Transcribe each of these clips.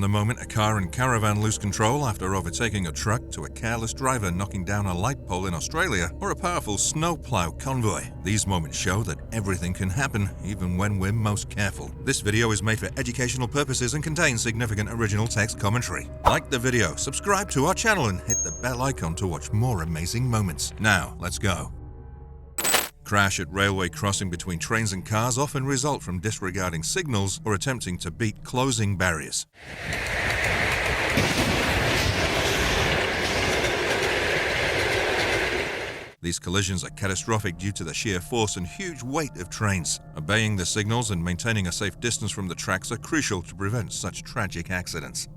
the moment a car and caravan lose control after overtaking a truck, to a careless driver knocking down a light pole in Australia, or a powerful snowplow convoy. These moments show that everything can happen, even when we're most careful. This video is made for educational purposes and contains significant original text commentary. Like the video, subscribe to our channel, and hit the bell icon to watch more amazing moments. Now, let's go. Crash at railway crossing between trains and cars often result from disregarding signals or attempting to beat closing barriers. These collisions are catastrophic due to the sheer force and huge weight of trains. Obeying the signals and maintaining a safe distance from the tracks are crucial to prevent such tragic accidents.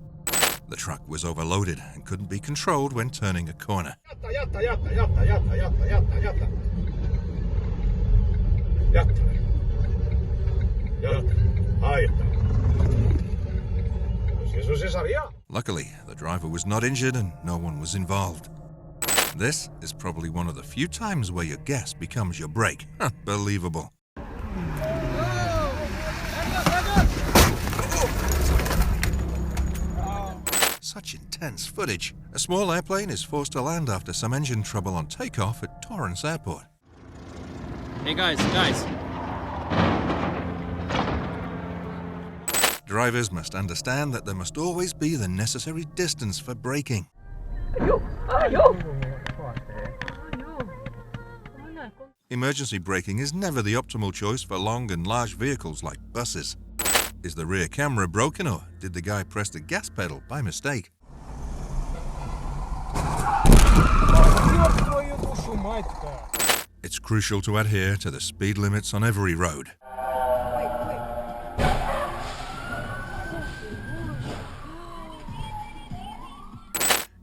The truck was overloaded and couldn't be controlled when turning a corner. Luckily, the driver was not injured and no one was involved. This is probably one of the few times where your gas becomes your brake. Unbelievable. Such intense footage. A small airplane is forced to land after some engine trouble on takeoff at Torrance Airpor. Hey guys. Drivers must understand that there must always be the necessary distance for braking. Emergency braking is never the optimal choice for long and large vehicles like buses. Is the rear camera broken, or did the guy press the gas pedal by mistake? It's crucial to adhere to the speed limits on every road.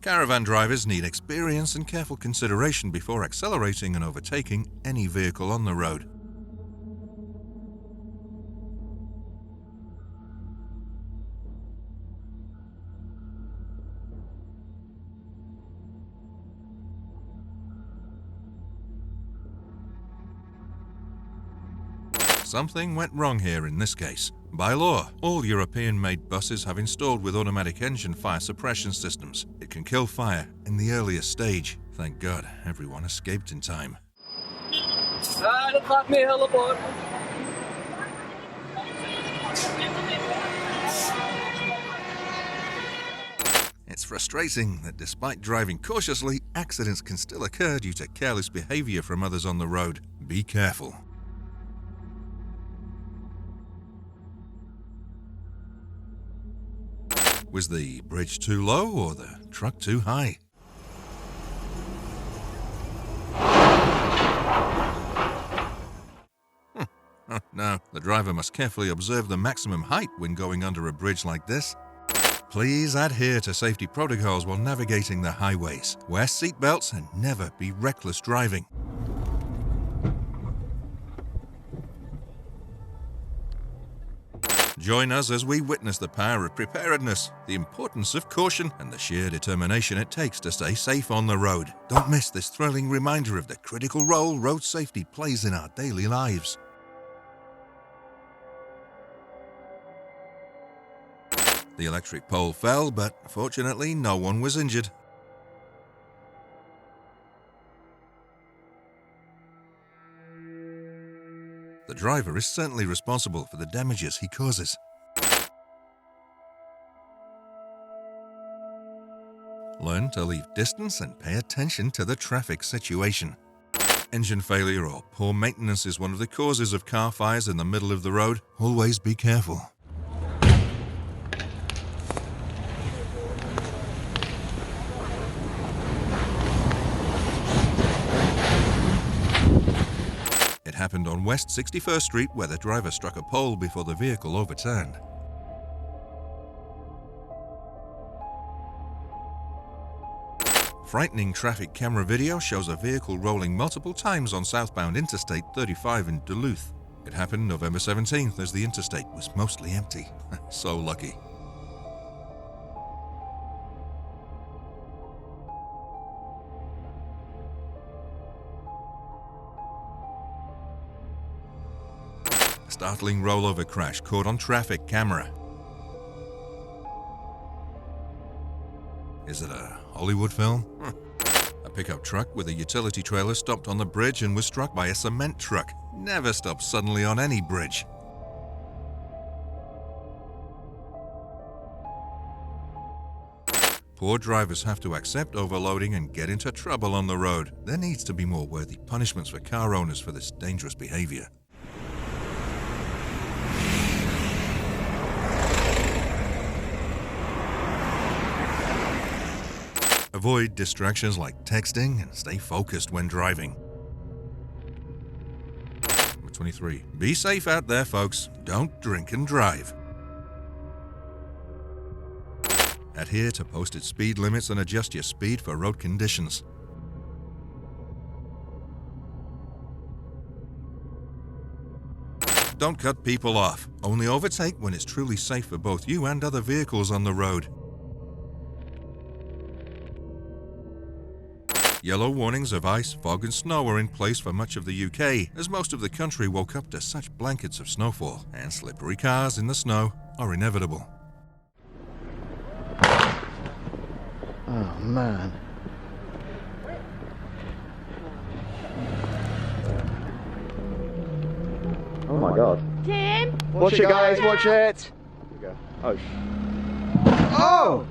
Caravan drivers need experience and careful consideration before accelerating and overtaking any vehicle on the road. Something went wrong here in this case. By law, all European-made buses have installed with automatic engine fire suppression systems. It can kill fire in the earliest stage. Thank God, everyone escaped in time. It's frustrating that despite driving cautiously, accidents can still occur due to careless behavior from others on the road. Be careful. Was the bridge too low or the truck too high? Oh, no, the driver must carefully observe the maximum height when going under a bridge like this. Please adhere to safety protocols while navigating the highways. Wear seatbelts and never be reckless driving. Join us as we witness the power of preparedness, the importance of caution, and the sheer determination it takes to stay safe on the road. Don't miss this thrilling reminder of the critical role road safety plays in our daily lives. The electric pole fell, but fortunately no one was injured. The driver is certainly responsible for the damages he causes. Learn to leave distance and pay attention to the traffic situation. Engine failure or poor maintenance is one of the causes of car fires in the middle of the road. Always be careful. It happened on West 61st Street, where the driver struck a pole before the vehicle overturned. Frightening traffic camera video shows a vehicle rolling multiple times on southbound Interstate 35 in Duluth. It happened November 17th as the interstate was mostly empty. So lucky. A startling rollover crash caught on traffic camera. Is it a Hollywood film? A pickup truck with a utility trailer stopped on the bridge and was struck by a cement truck. Never stops suddenly on any bridge. Poor drivers have to accept overloading and get into trouble on the road. There needs to be more worthy punishments for car owners for this dangerous behavior. Avoid distractions like texting and stay focused when driving. Number 23. Be safe out there, folks. Don't drink and drive. Adhere to posted speed limits and adjust your speed for road conditions. Don't cut people off. Only overtake when it's truly safe for both you and other vehicles on the road. Yellow warnings of ice, fog and snow are in place for much of the UK, as most of the country woke up to such blankets of snowfall, and slippery cars in the snow are inevitable. Oh man. Oh my god. Tim! Watch it, guys, watch it! Here we go. Oh! Oh!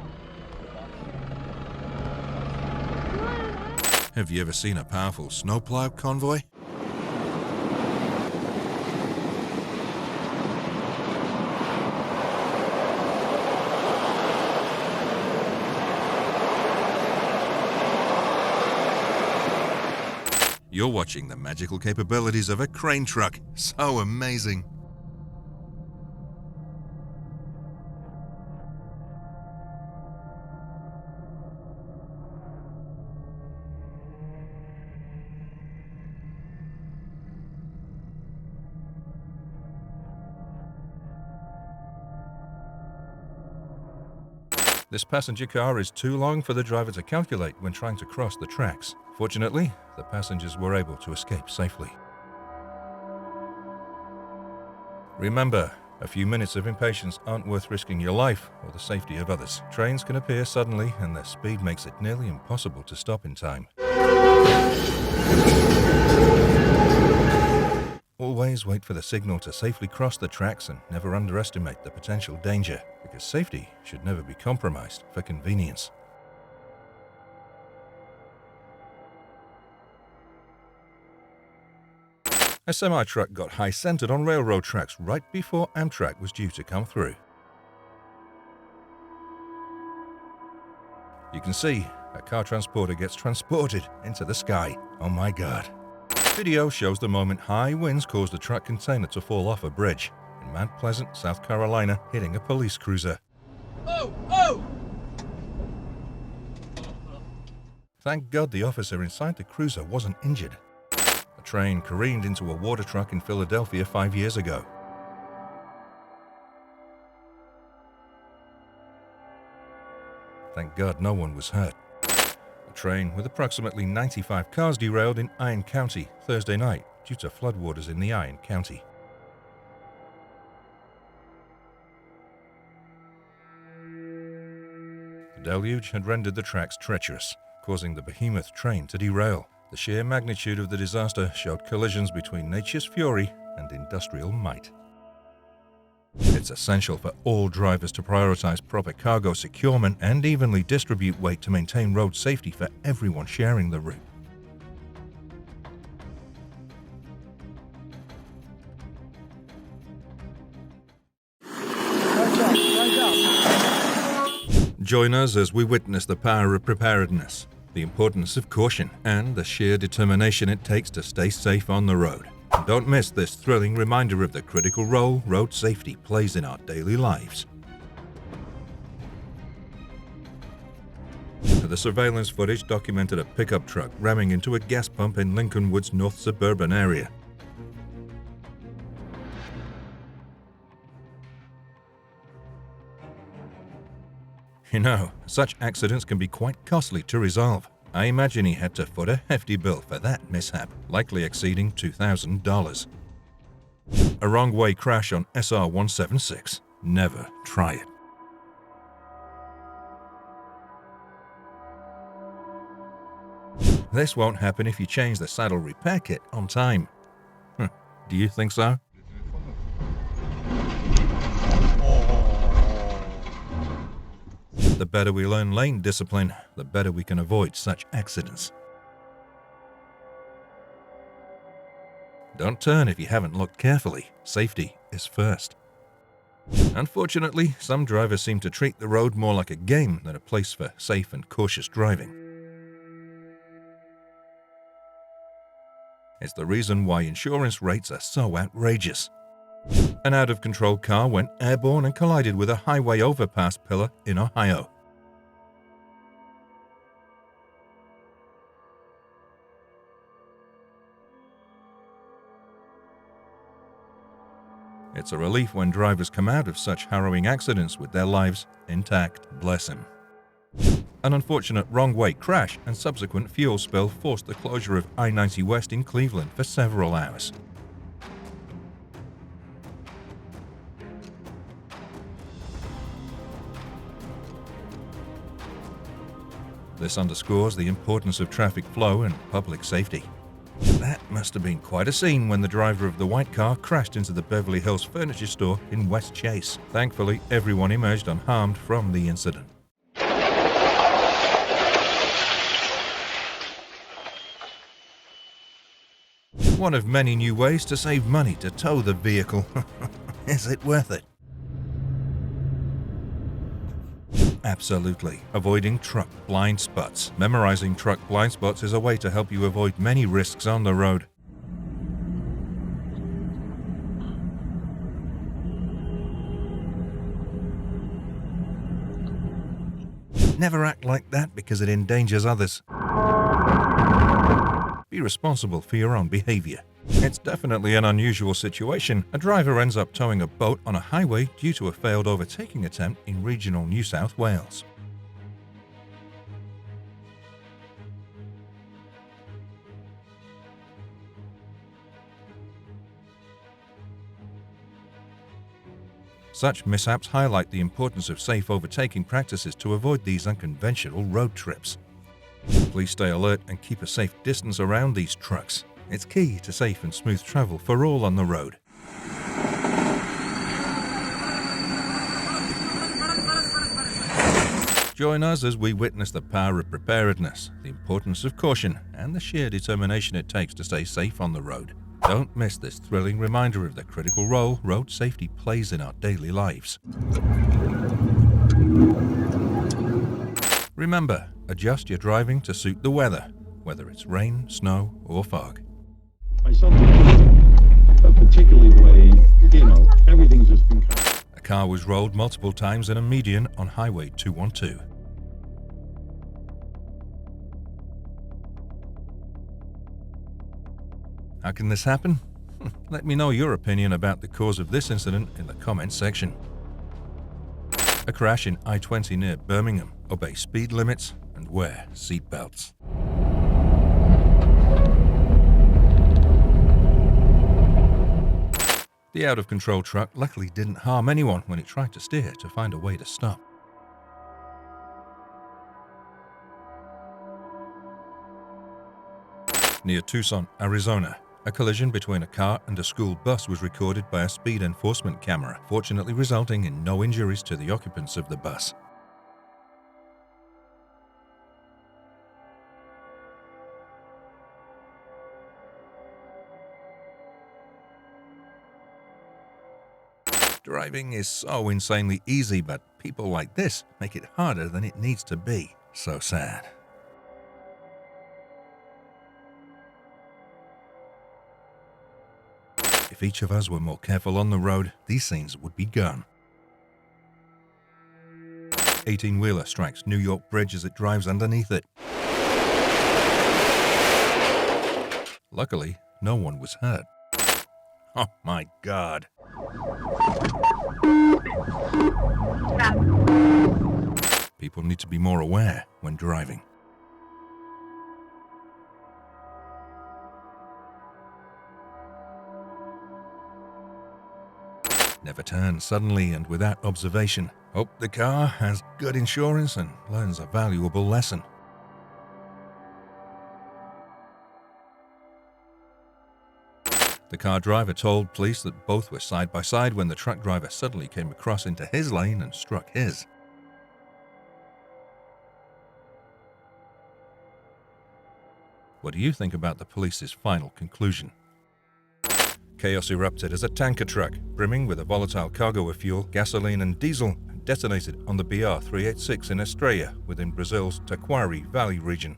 Have you ever seen a powerful snowplow convoy? You're watching the magical capabilities of a crane truck. So amazing. This passenger car is too long for the driver to calculate when trying to cross the tracks. Fortunately, the passengers were able to escape safely. Remember, a few minutes of impatience aren't worth risking your life or the safety of others. Trains can appear suddenly and their speed makes it nearly impossible to stop in time. Always wait for the signal to safely cross the tracks and never underestimate the potential danger, because safety should never be compromised for convenience. A semi-truck got high-centered on railroad tracks right before Amtrak was due to come through. You can see a car transporter gets transported into the sky. Oh my God. Video shows the moment high winds caused the truck container to fall off a bridge in Mount Pleasant, South Carolina, hitting a police cruiser. Oh! Oh! Thank God the officer inside the cruiser wasn't injured. A train careened into a water truck in Philadelphia 5 years ago. Thank God no one was hurt. A train with approximately 95 cars derailed in Iron County Thursday night due to floodwaters in the Iron County. The deluge had rendered the tracks treacherous, causing the behemoth train to derail. The sheer magnitude of the disaster showed collisions between nature's fury and industrial might. It's essential for all drivers to prioritize proper cargo securement and evenly distribute weight to maintain road safety for everyone sharing the route. Join us as we witness the power of preparedness, the importance of caution, and the sheer determination it takes to stay safe on the road. Don't miss this thrilling reminder of the critical role road safety plays in our daily lives. The surveillance footage documented a pickup truck ramming into a gas pump in Lincolnwood's north suburban area. You know, such accidents can be quite costly to resolve. I imagine he had to foot a hefty bill for that mishap, likely exceeding $2,000. A wrong-way crash on SR 176. Never try it. This won't happen if you change the saddle repair kit on time. Do you think so? The better we learn lane discipline, the better we can avoid such accidents. Don't turn if you haven't looked carefully. Safety is first. Unfortunately, some drivers seem to treat the road more like a game than a place for safe and cautious driving. It's the reason why insurance rates are so outrageous. An out-of-control car went airborne and collided with a highway overpass pillar in Ohio. It's a relief when drivers come out of such harrowing accidents with their lives intact, bless him. An unfortunate wrong-way crash and subsequent fuel spill forced the closure of I-90 West in Cleveland for several hours. This underscores the importance of traffic flow and public safety. That must have been quite a scene when the driver of the white car crashed into the Beverly Hills furniture store in West Chase. Thankfully, everyone emerged unharmed from the incident. One of many new ways to save money to tow the vehicle. Is it worth it? Absolutely. Avoiding truck blind spots. Memorizing truck blind spots is a way to help you avoid many risks on the road. Never act like that because it endangers others. Be responsible for your own behavior. It's definitely an unusual situation. A driver ends up towing a boat on a highway due to a failed overtaking attempt in regional New South Wales. Such mishaps highlight the importance of safe overtaking practices to avoid these unconventional road trips. Please stay alert and keep a safe distance around these trucks. It's key to safe and smooth travel for all on the road. Join us as we witness the power of preparedness, the importance of caution, and the sheer determination it takes to stay safe on the road. Don't miss this thrilling reminder of the critical role road safety plays in our daily lives. Remember, adjust your driving to suit the weather, whether it's rain, snow, or fog. Myself, particularly the way, everything's just been... A car was rolled multiple times in a median on Highway 212. How can this happen? Let me know your opinion about the cause of this incident in the comments section. A crash in I-20 near Birmingham. Obey speed limits and wear seat belts. The out-of-control truck luckily didn't harm anyone when it tried to steer to find a way to stop. Near Tucson, Arizona, a collision between a car and a school bus was recorded by a speed enforcement camera, fortunately resulting in no injuries to the occupants of the bus. Driving is so insanely easy, but people like this make it harder than it needs to be. So sad. If each of us were more careful on the road, these scenes would be gone. 18-wheeler strikes New York bridge as it drives underneath it. Luckily, no one was hurt. Oh my God. People need to be more aware when driving. Never turn suddenly and without observation. Hope the car has good insurance and learns a valuable lesson. The car driver told police that both were side by side when the truck driver suddenly came across into his lane and struck his. What do you think about the police's final conclusion? Chaos erupted as a tanker truck, brimming with a volatile cargo of fuel, gasoline and diesel, detonated on the BR-386 in Estrella, within Brazil's Taquari Valley region.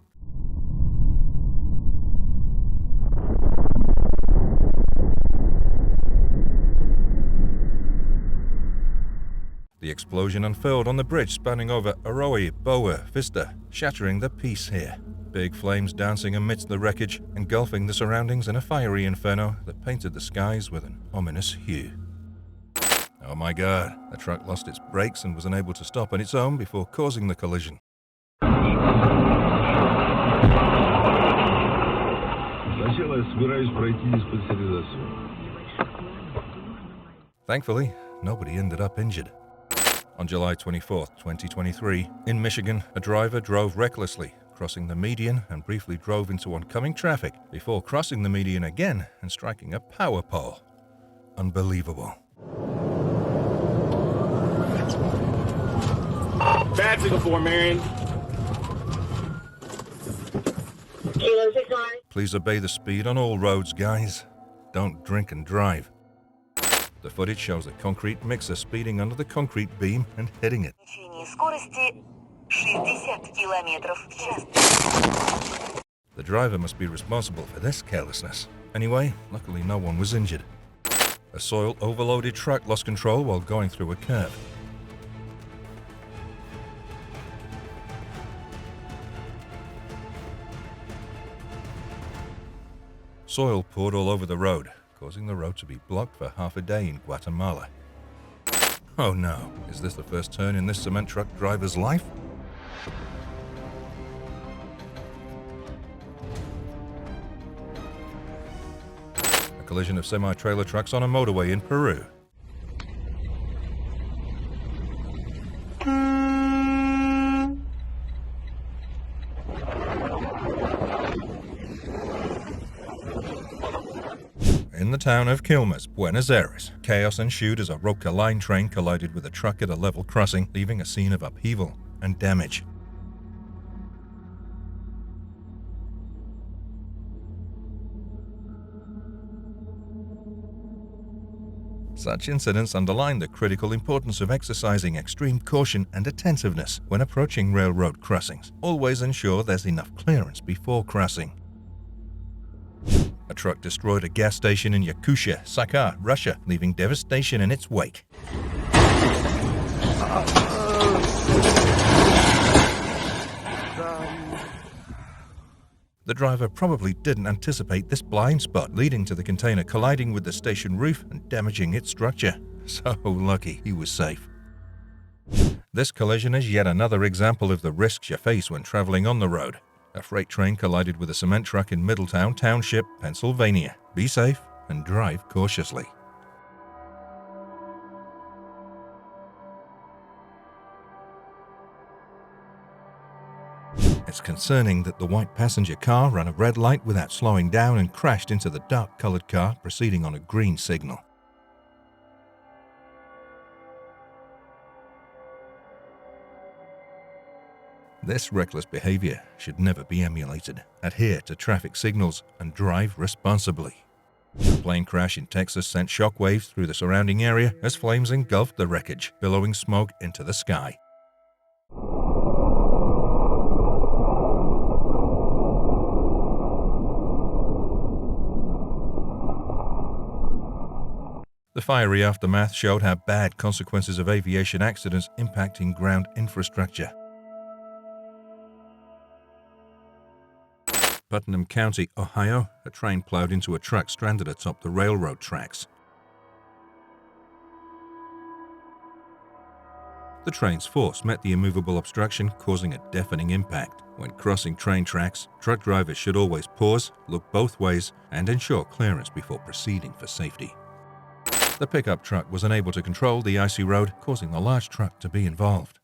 The explosion unfurled on the bridge spanning over Arroio Boa Vista, shattering the peace here. Big flames dancing amidst the wreckage, engulfing the surroundings in a fiery inferno that painted the skies with an ominous hue. Oh my God, the truck lost its brakes and was unable to stop on its own before causing the collision. Thankfully, nobody ended up injured. On July 24, 2023, in Michigan, a driver drove recklessly, crossing the median and briefly drove into oncoming traffic before crossing the median again and striking a power pole. Unbelievable. Bad signal for Marion. Please obey the speed on all roads, guys. Don't drink and drive. The footage shows a concrete mixer speeding under the concrete beam and hitting it. The driver must be responsible for this carelessness. Anyway, luckily no one was injured. A soil-overloaded truck lost control while going through a curve. Soil poured all over the road, causing the road to be blocked for half a day in Guatemala. Oh no, is this the first turn in this cement truck driver's life? A collision of semi-trailer trucks on a motorway in Peru. In the town of Quilmes, Buenos Aires, chaos ensued as a Roca line train collided with a truck at a level crossing, leaving a scene of upheaval and damage. Such incidents underline the critical importance of exercising extreme caution and attentiveness when approaching railroad crossings. Always ensure there's enough clearance before crossing. A truck destroyed a gas station in Yakutia, Sakha, Russia, leaving devastation in its wake. The driver probably didn't anticipate this blind spot, leading to the container colliding with the station roof and damaging its structure. So lucky he was safe. This collision is yet another example of the risks you face when traveling on the road. A freight train collided with a cement truck in Middletown Township, Pennsylvania. Be safe and drive cautiously. It's concerning that the white passenger car ran a red light without slowing down and crashed into the dark-colored car proceeding on a green signal. This reckless behavior should never be emulated. Adhere to traffic signals and drive responsibly. A plane crash in Texas sent shockwaves through the surrounding area as flames engulfed the wreckage, billowing smoke into the sky. The fiery aftermath showed how bad consequences of aviation accidents impacting ground infrastructure. Putnam County, Ohio, a train plowed into a truck stranded atop the railroad tracks. The train's force met the immovable obstruction, causing a deafening impact. When crossing train tracks, truck drivers should always pause, look both ways, and ensure clearance before proceeding for safety. The pickup truck was unable to control the icy road, causing the large truck to be involved.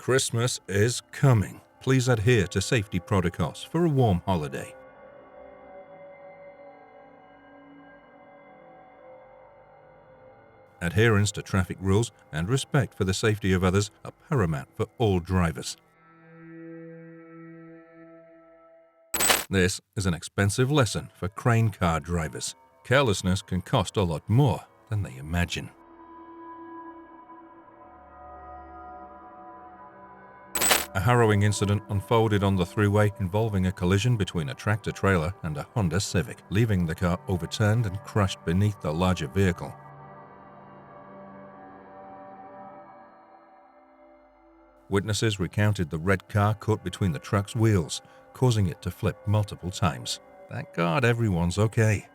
Christmas is coming. please adhere to safety protocols for a warm holiday. Adherence to traffic rules and respect for the safety of others are paramount for all drivers. This is an expensive lesson for crane car drivers. Carelessness can cost a lot more than they imagine. A harrowing incident unfolded on the thruway involving a collision between a tractor-trailer and a Honda Civic, leaving the car overturned and crushed beneath the larger vehicle. Witnesses recounted the red car caught between the truck's wheels, causing it to flip multiple times. Thank God everyone's okay.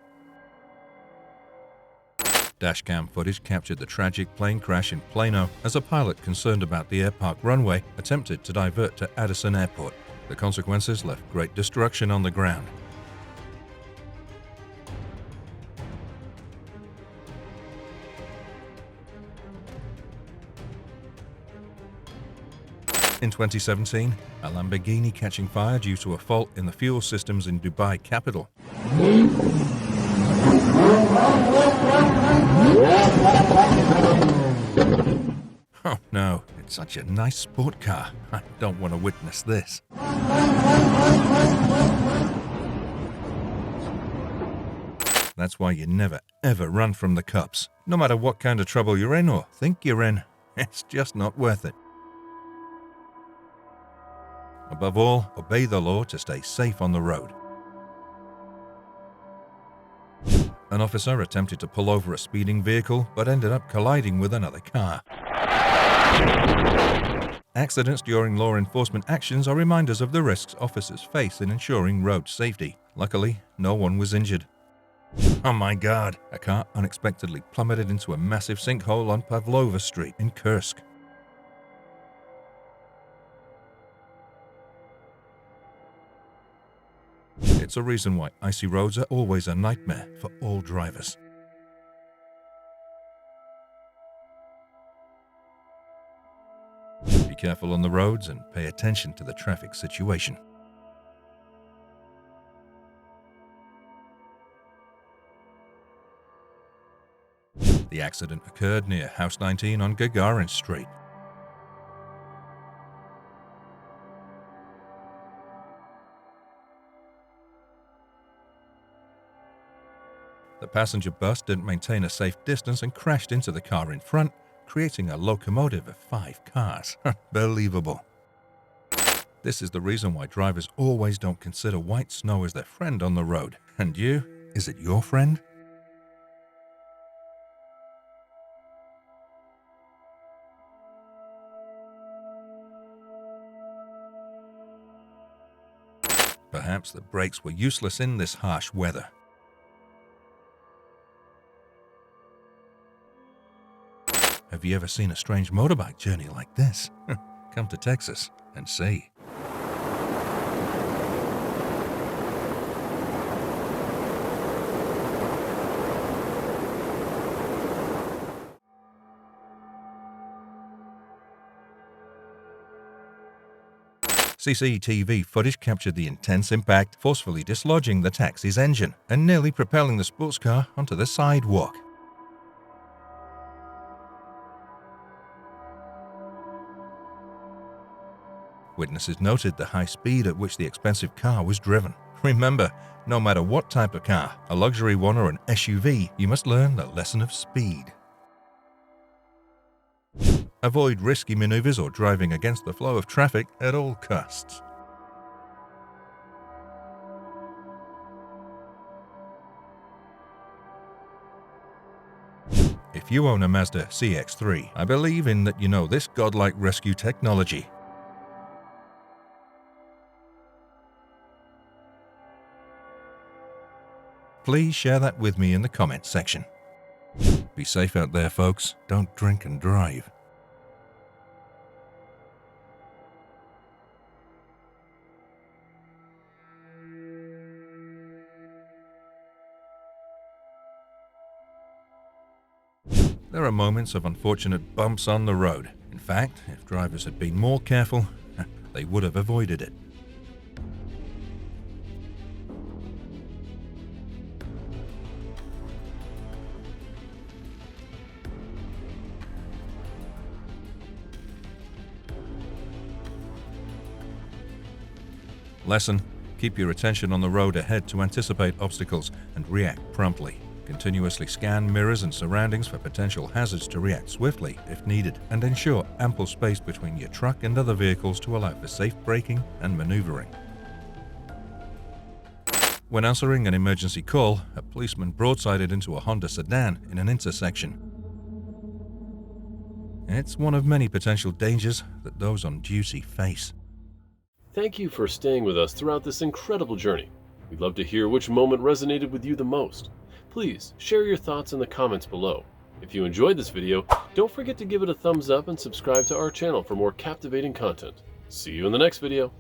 Dashcam footage captured the tragic plane crash in Plano as a pilot concerned about the airpark runway attempted to divert to Addison Airport. The consequences left great destruction on the ground. In 2017, a Lamborghini catching fire due to a fault in the fuel systems in Dubai capital. Oh no, it's such a nice sport car. I don't want to witness this. That's why you never ever run from the cops. No matter what kind of trouble you're in or think you're in, it's just not worth it. Above all, obey the law to stay safe on the road. An officer attempted to pull over a speeding vehicle but ended up colliding with another car. Accidents during law enforcement actions are reminders of the risks officers face in ensuring road safety. Luckily, no one was injured. Oh my God! A car unexpectedly plummeted into a massive sinkhole on Pavlova Street in Kursk. It's a reason why icy roads are always a nightmare for all drivers. Be careful on the roads and pay attention to the traffic situation. The accident occurred near House 19 on Gagarin Street. The passenger bus didn't maintain a safe distance and crashed into the car in front, creating a locomotive of 5 cars. Unbelievable. This is the reason why drivers always don't consider white snow as their friend on the road. And you? Is it your friend? Perhaps the brakes were useless in this harsh weather. Have you ever seen a strange motorbike journey like this? Come to Texas and see. CCTV footage captured the intense impact, forcefully dislodging the taxi's engine and nearly propelling the sports car onto the sidewalk. Witnesses noted the high speed at which the expensive car was driven. Remember, no matter what type of car, a luxury one or an SUV, you must learn the lesson of speed. Avoid risky maneuvers or driving against the flow of traffic at all costs. If you own a Mazda CX-3, I believe in that you know this godlike rescue technology. Please share that with me in the comments section. Be safe out there, folks. Don't drink and drive. There are moments of unfortunate bumps on the road. In fact, if drivers had been more careful, they would have avoided it. Lesson: keep your attention on the road ahead to anticipate obstacles and react promptly. Continuously scan mirrors and surroundings for potential hazards to react swiftly if needed, and ensure ample space between your truck and other vehicles to allow for safe braking and maneuvering. When answering an emergency call, a policeman broadsided into a Honda sedan in an intersection. It's one of many potential dangers that those on duty face. Thank you for staying with us throughout this incredible journey. We'd love to hear which moment resonated with you the most. Please share your thoughts in the comments below. If you enjoyed this video, don't forget to give it a thumbs up and subscribe to our channel for more captivating content. See you in the next video.